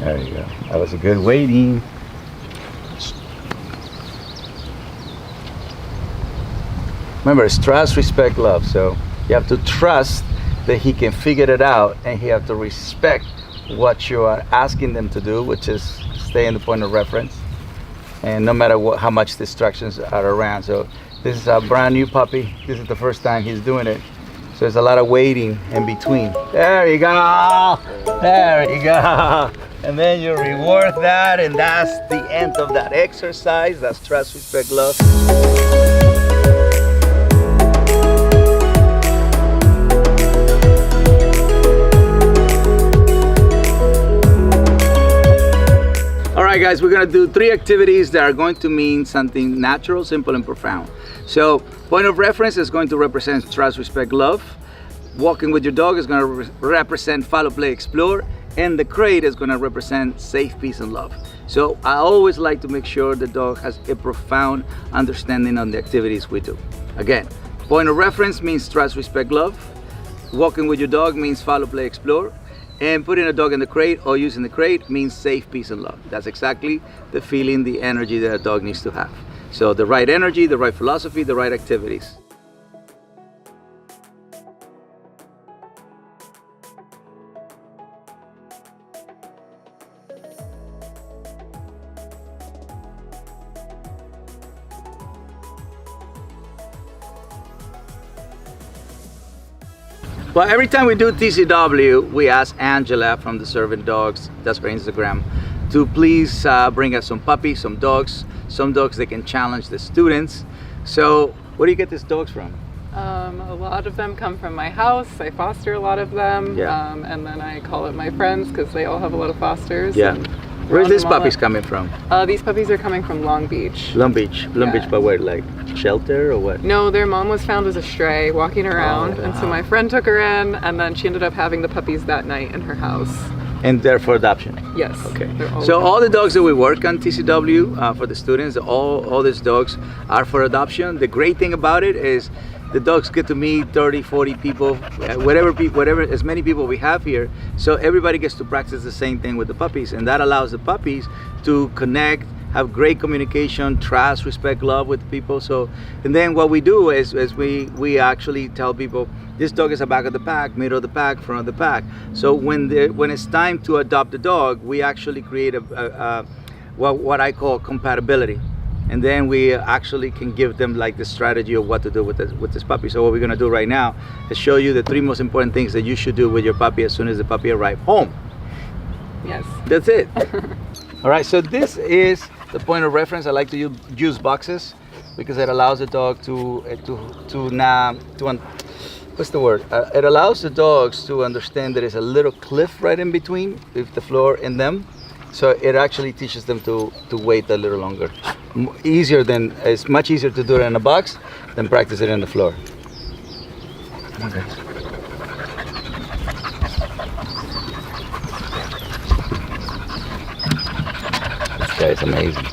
There you go. That was a good waiting. Remember, it's trust, respect, love. So you have to trust that he can figure it out, and you have to respect what you are asking them to do, which is stay in the point of reference. And no matter what, how much distractions are around. So this is a brand new puppy. This is the first time he's doing it. So there's a lot of waiting in between. There you go. There you go. And then you reward that, and that's the end of that exercise. That's trust, respect, love. Alright guys, we're going to do 3 activities that are going to mean something natural, simple, and profound. So, point of reference is going to represent trust, respect, love. Walking with your dog is going to represent follow, play, explore. And the crate is going to represent safe, peace, and love. So, I always like to make sure the dog has a profound understanding on the activities we do. Again, point of reference means trust, respect, love. Walking with your dog means follow, play, explore. And putting a dog in the crate or using the crate means safe, peace, and love. That's exactly the feeling, the energy that a dog needs to have. So the right energy, the right philosophy, the right activities. Well, every time we do TCW, we ask Angela from the Serving Dogs, that's her Instagram, to please bring us some puppies, some dogs that can challenge the students. So, where do you get these dogs from? A lot of them come from my house. I foster a lot of them, and then I call up my friends because they all have a lot of fosters. Yeah. Where's these puppies coming from? These puppies are coming from Long Beach. Long Beach, but where, like shelter or what? No, their mom was found as a stray walking around, and so my friend took her in, and then she ended up having the puppies that night in her house. And they're for adoption? Yes. Okay. So all the dogs that we work on TCW for the students, all these dogs are for adoption. The great thing about it is the dogs get to meet 30, 40 people, whatever, as many people we have here. So everybody gets to practice the same thing with the puppies, and that allows the puppies to connect, have great communication, trust, respect, love with people. So, and then what we do is we actually tell people, this dog is a back of the pack, middle of the pack, front of the pack. So when it's time to adopt the dog, we actually create what I call compatibility. And then we actually can give them like the strategy of what to do with this puppy. So what we're gonna do right now is show you the 3 most important things that you should do with your puppy as soon as the puppy arrives home. Yes. That's it. All right, so this is the point of reference. I like to use boxes because it allows the dog what's the word? It allows the dogs to understand there is a little cliff right in between with the floor and them. So it actually teaches them to wait a little longer. It's much easier to do it in a box than practice it on the floor. Come on, guys. This guy is amazing.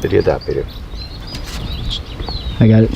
Video that, Peter. I got it.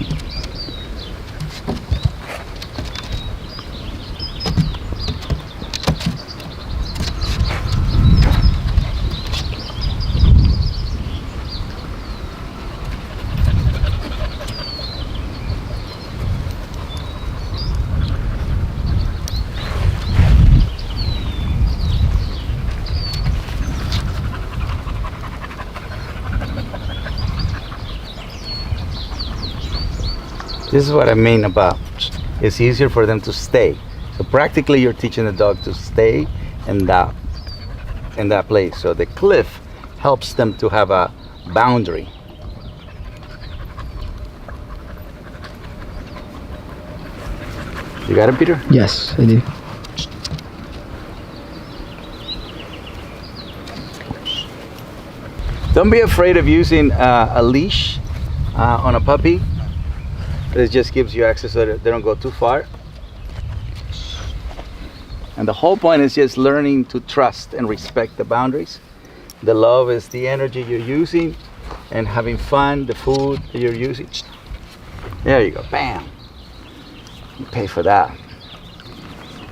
This is what I mean about it's easier for them to stay. So practically you're teaching the dog to stay in that place. So the cliff helps them to have a boundary. You got it, Peter? Yes, I do. Don't be afraid of using a leash on a puppy. It just gives you access so that they don't go too far. And the whole point is just learning to trust and respect the boundaries. The love is the energy you're using, and having fun, the food that you're using. There you go, bam. You pay for that.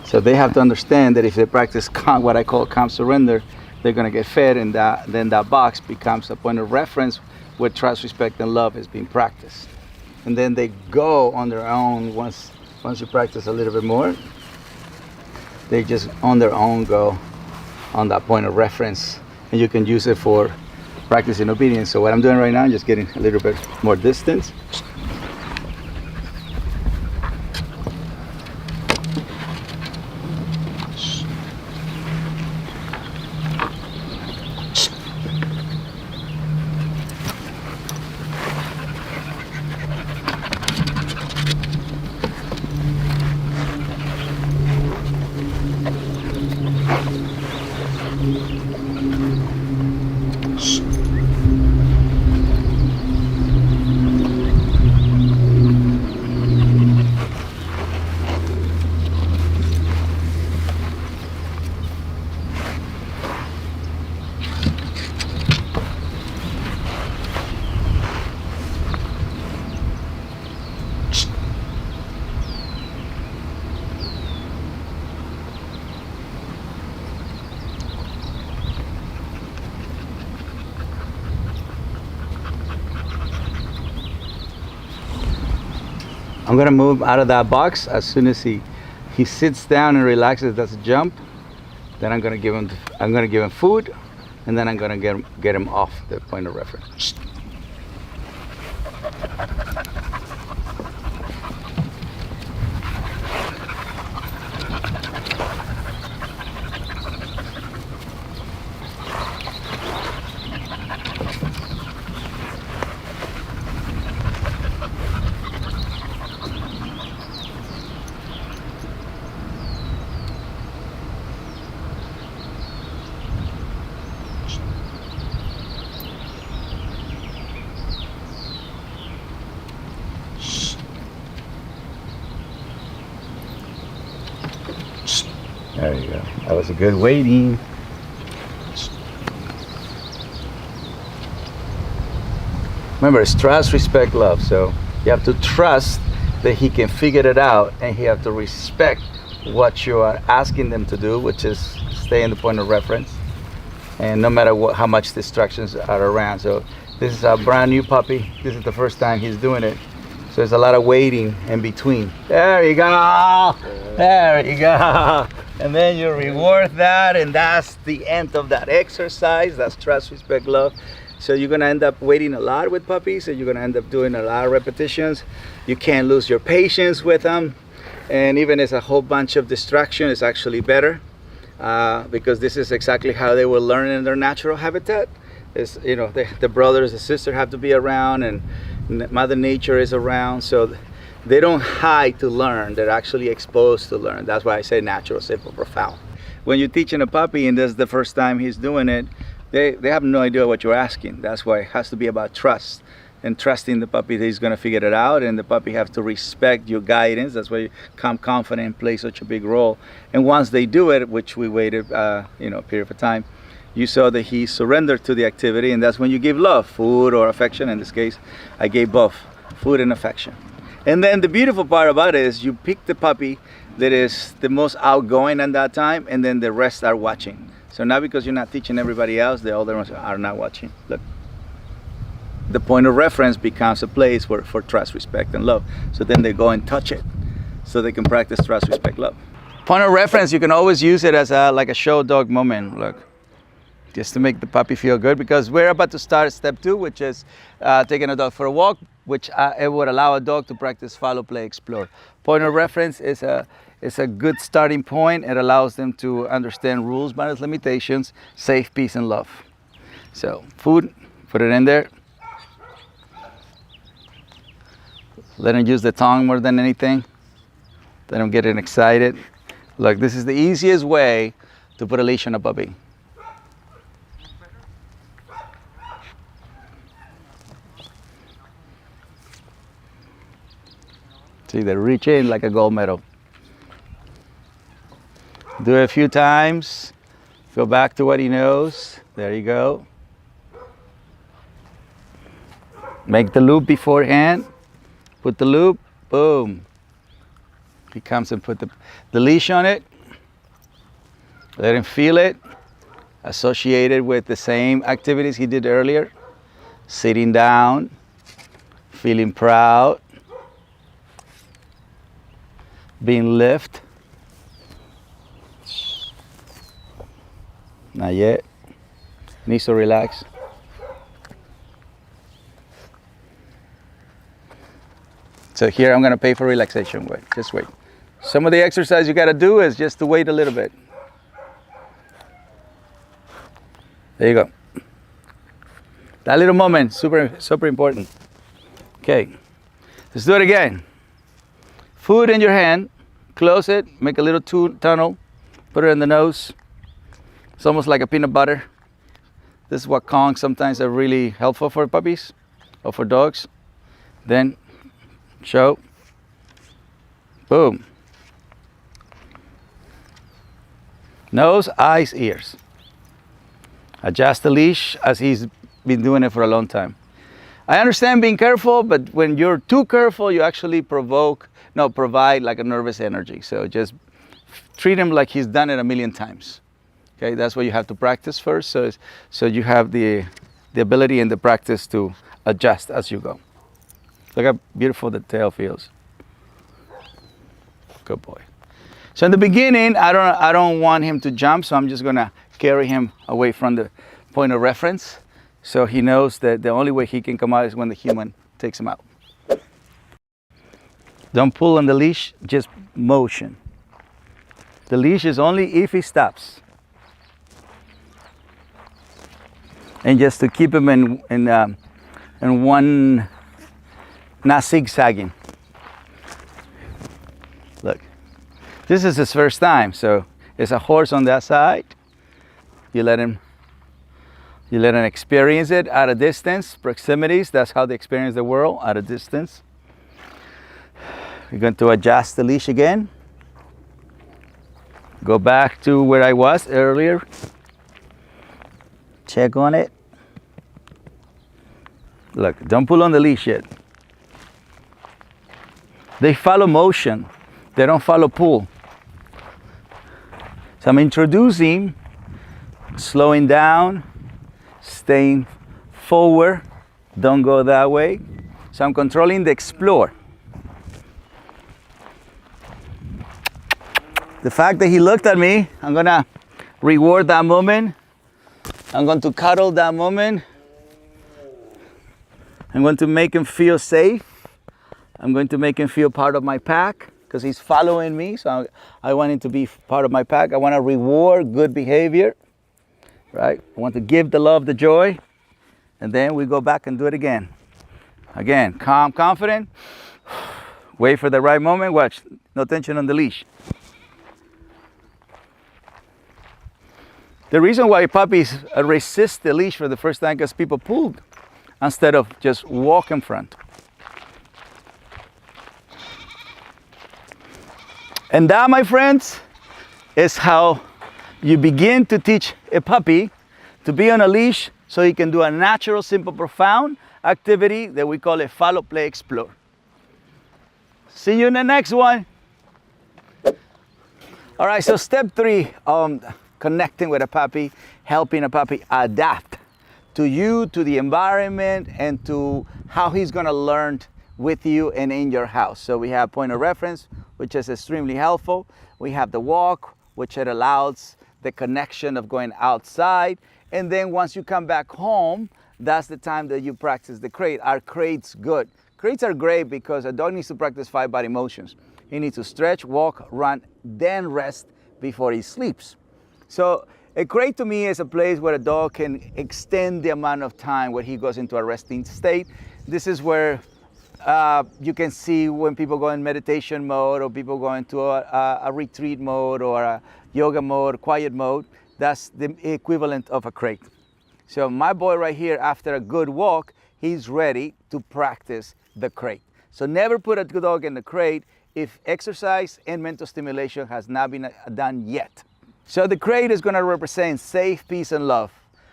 So they have to understand that if they practice what I call calm surrender, they're gonna get fed, and then that box becomes a point of reference where trust, respect, and love is being practiced. And then they go on their own once you practice a little bit more. They just on their own go on that point of reference, and you can use it for practicing obedience. So what I'm doing right now, I'm just getting a little bit more distance. I'm gonna move out of that box as soon as he sits down and relaxes, does a jump. Then I'm gonna give him food, and then I'm gonna get him off the point of reference. There you go. That was a good waiting. Remember, it's trust, respect, love. So you have to trust that he can figure it out, and he have to respect what you are asking them to do, which is stay in the point of reference, and no matter how much distractions are around. So this is a brand new puppy. This is the first time he's doing it. So there's a lot of waiting in between. There you go. There you go. And then you reward that, and that's the end of that exercise. That's trust, respect, love. So you're gonna end up waiting a lot with puppies, and you're gonna end up doing a lot of repetitions. You can't lose your patience with them. And even as a whole bunch of distraction, it's actually better because this is exactly how they will learn in their natural habitat. Is, you know, the brothers, the sisters have to be around, and Mother Nature is around. So they don't hide to learn, they're actually exposed to learn. That's why I say natural, simple, profound. When you're teaching a puppy and this is the first time he's doing it, they have no idea what you're asking. That's why it has to be about trust, and trusting the puppy that he's gonna figure it out, and the puppy have to respect your guidance. That's why you come confident and play such a big role. And once they do it, which we waited a period of time, you saw that he surrendered to the activity, and that's when you give love, food or affection. In this case, I gave both, food and affection. And then the beautiful part about it is you pick the puppy that is the most outgoing at that time, and then the rest are watching. So now, because you're not teaching everybody else, the older ones are not watching. Look, the point of reference becomes a place for trust, respect, and love. So then they go and touch it, so they can practice trust, respect, love. Point of reference, you can always use it as like a show dog moment. Look, just to make the puppy feel good, because we're about to start step 2, which is taking a dog for a walk, which it would allow a dog to practice follow, play, explore. Point of reference is a good starting point. It allows them to understand rules, boundaries, limitations, safe, peace, and love. So food, put it in there. Let them use the tongue more than anything. Let them get excited. Look, this is the easiest way to put a leash on a puppy. See, they reach in like a gold medal. Do it a few times, Go back to what he knows. There you go. Make the loop beforehand. Put the loop, boom. He comes and put the leash on it. Let him feel it. Associate it with the same activities he did earlier. Sitting down, feeling proud, being lift. Not yet. Needs to relax. So here I'm gonna pay for relaxation. Wait, just wait. Some of the exercise you gotta do is just to wait a little bit. There you go. That little moment, super important. Okay, let's do it again. Food in your hand, close it, make a little tunnel, put it in the nose. It's almost like a peanut butter. This is what Kongs sometimes are really helpful for puppies or for dogs. Then show, boom. Nose, eyes, ears. Adjust the leash as he's been doing it for a long time. I understand being careful, but when you're too careful, you actually provide like a nervous energy. So just treat him like he's done it a million times. Okay, that's what you have to practice first. So you have the ability and the practice to adjust as you go. Look how beautiful the tail feels. Good boy. So in the beginning, I don't want him to jump, so I'm just gonna carry him away from the point of reference, so he knows that the only way he can come out is when the human takes him out. Don't pull on the leash, just motion. The leash is only if he stops. And just to keep him in one, not zigzagging. Look, this is his first time, so there's a horse on that side. You let him experience it at a distance, proximities. That's how they experience the world, at a distance. We're going to adjust the leash again. Go back to where I was earlier. Check on it. Look, don't pull on the leash yet. They follow motion. They don't follow pull. So I'm introducing, slowing down, staying forward, don't go that way. So I'm controlling the explore. The fact that he looked at me, I'm gonna reward that moment. I'm going to cuddle that moment. I'm going to make him feel safe. I'm going to make him feel part of my pack because he's following me. So I want him to be part of my pack. I want to reward good behavior, right? I want to give the love, the joy. And then we go back and do it again. Again, calm, confident. Wait for the right moment. Watch, no tension on the leash. The reason why puppies resist the leash for the first time because people pulled instead of just walk in front. And that, my friends, is how you begin to teach a puppy to be on a leash so he can do a natural, simple, profound activity that we call a follow, play, explore. See you in the next one. All right, so step 3, connecting with a puppy, helping a puppy adapt to you, to the environment, and to how he's gonna learn with you and in your house. So we have point of reference, which is extremely helpful. We have the walk, which it allows the connection of going outside. And then once you come back home, that's the time that you practice the crate. Are crates good? Crates are great because a dog needs to practice 5 body motions. He needs to stretch, walk, run, then rest before he sleeps. So a crate to me is a place where a dog can extend the amount of time where he goes into a resting state. This is where you can see when people go in meditation mode or people go into a retreat mode or a yoga mode, quiet mode. That's the equivalent of a crate. So my boy right here, after a good walk, he's ready to practice the crate. So never put a dog in the crate if exercise and mental stimulation has not been done yet. So the crate is going to represent safe, peace, and love.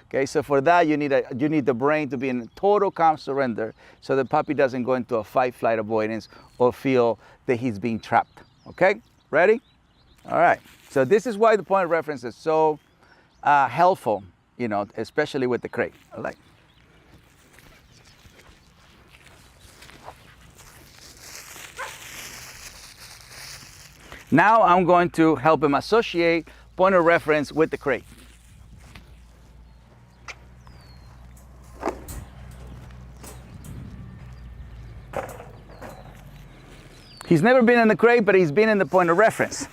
Okay, so for that you need the brain to be in total calm surrender, so the puppy doesn't go into a fight, flight avoidance or feel that he's being trapped. Okay, ready? All right. So this is why the point of reference is so helpful, you know, especially with the crate. All right. Now I'm going to help him associate point of reference with the crate. He's never been in the crate, but he's been in the point of reference.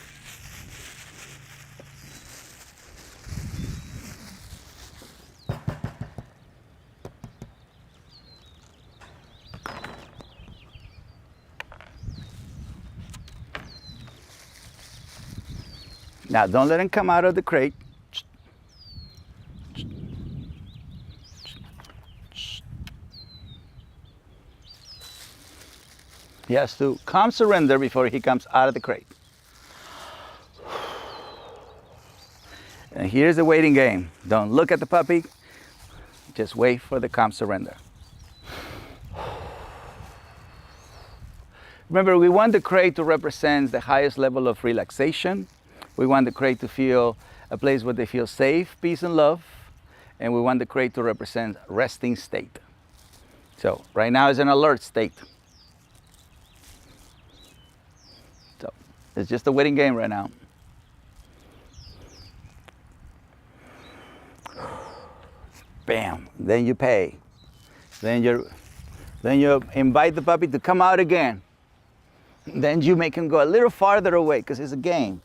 Now don't let him come out of the crate. He has to calm surrender before he comes out of the crate. And here's the waiting game. Don't look at the puppy. Just wait for the calm surrender. Remember, we want the crate to represent the highest level of relaxation. We want the crate to feel a place where they feel safe, peace, and love. And we want the crate to represent resting state. So right now is an alert state. So it's just a waiting game right now. Bam, then you pay. Then you invite the puppy to come out again. Then you make him go a little farther away because it's a game.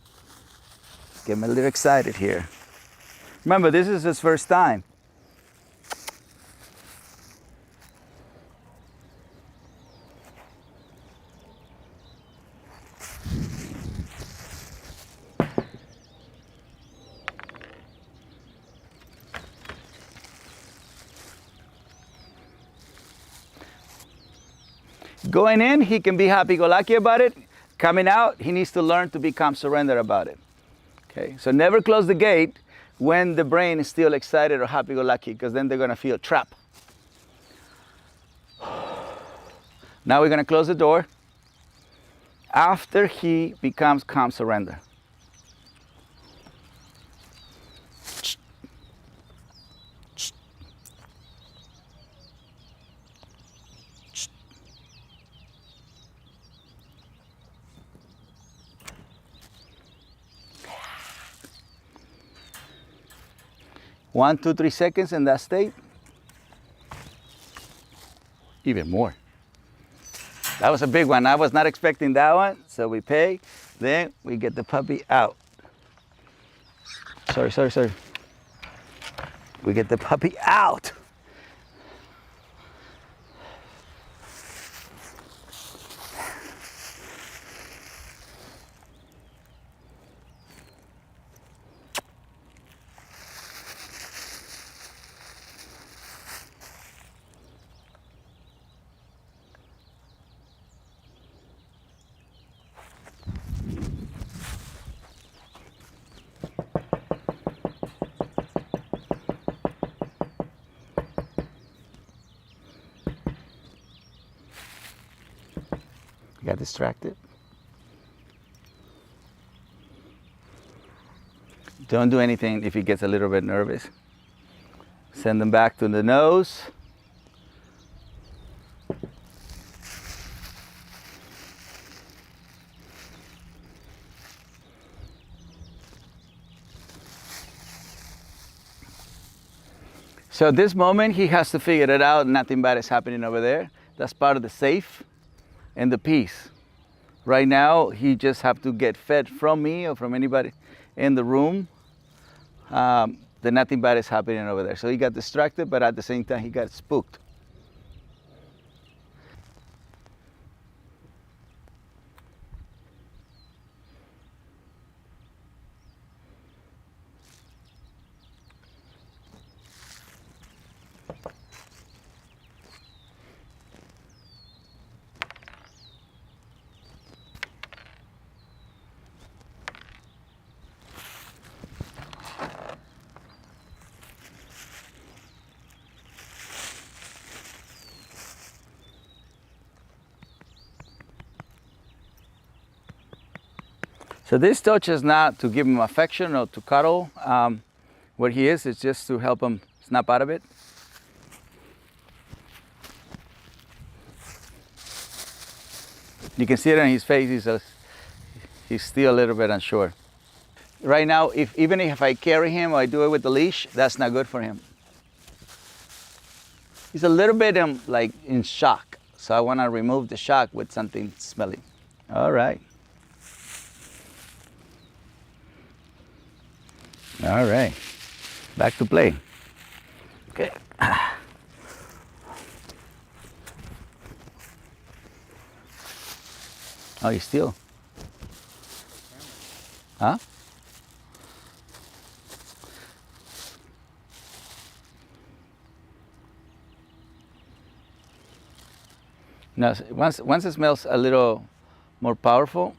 Get him a little excited here. Remember, this is his first time. Going in, he can be happy-go-lucky about it. Coming out, he needs to learn to be calm surrender about it. Okay, so never close the gate when the brain is still excited or happy-go-lucky, because then they're gonna feel trapped. Now we're gonna close the door after he becomes calm surrender. One, 2, 3 seconds in that state. Even more. That was a big one. I was not expecting that one. So we pay, then we get the puppy out. Sorry. We get the puppy out. Got distracted. Don't do anything if he gets a little bit nervous. Send them back to the nose. So at this moment, he has to figure it out. Nothing bad is happening over there. That's part of the safe and the peace. Right now, he just have to get fed from me or from anybody in the room. That nothing bad is happening over there. So he got distracted, but at the same time, he got spooked. So this touch is not to give him affection or to cuddle. What he is just to help him snap out of it. You can see it on his face, he's still a little bit unsure. Right now, even if I carry him or I do it with the leash, that's not good for him. He's a little bit like in shock. So I want to remove the shock with something smelly. All right. All right. Back to play. Okay. Oh, you still? Huh? Now, once it smells a little more powerful,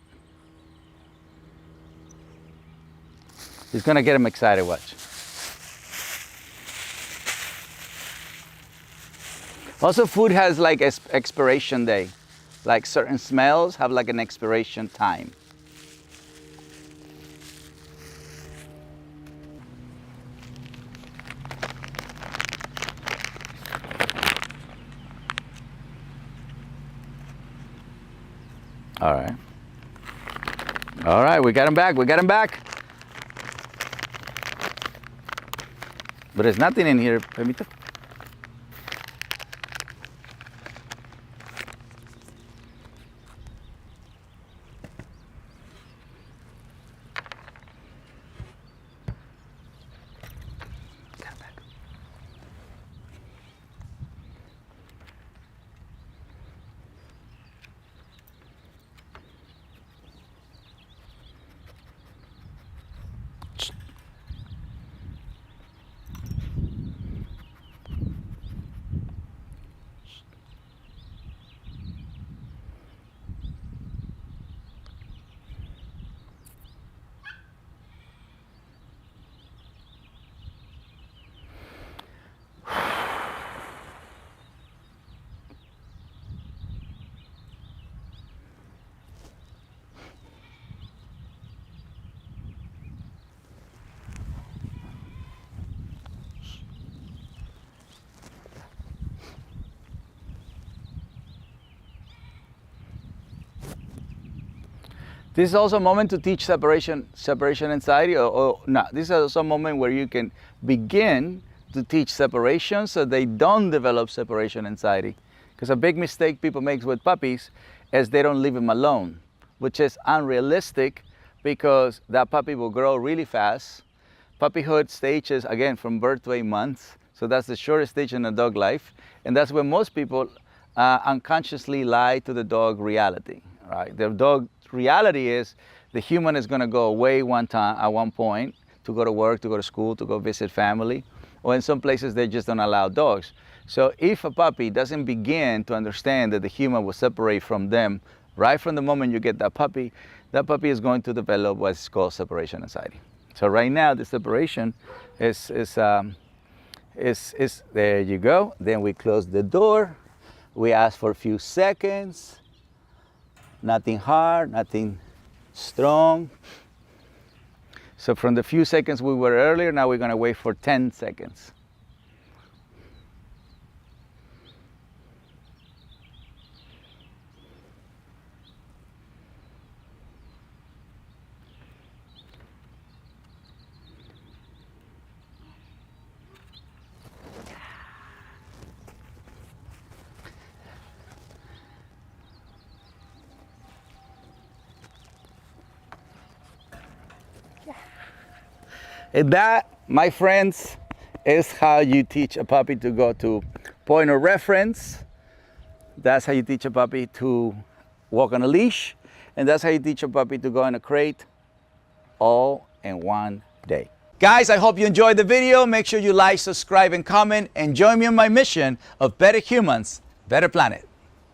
it's gonna get him excited. Watch. Also, food has like expiration day. Like certain smells have like an expiration time. All right. All right, we got him back. We got him back. But there's nothing in here, permito. This is also a moment to teach separation anxiety, or not. This is also a moment where you can begin to teach separation so they don't develop separation anxiety. Because a big mistake people make with puppies is they don't leave them alone, which is unrealistic because that puppy will grow really fast. Puppyhood stages, again, from birth to 8 months. So that's the shortest stage in a dog life. And that's when most people unconsciously lie to the dog reality, right? The dog reality is the human is going to go away at one point to go to work, to go to school, to go visit family, or in some places they just don't allow dogs. So if a puppy doesn't begin to understand that the human will separate from them right from the moment you get that puppy is going to develop what's called separation anxiety. So right now the separation is there you go. Then we close the door. We ask for a few seconds. Nothing hard, nothing strong. So from the few seconds we were earlier, now we're going to wait for 10 seconds. And that, my friends, is how you teach a puppy to go to point of reference. That's how you teach a puppy to walk on a leash. And that's how you teach a puppy to go in a crate all in one day. Guys, I hope you enjoyed the video. Make sure you like, subscribe, and comment, and join me on my mission of better humans, better planet.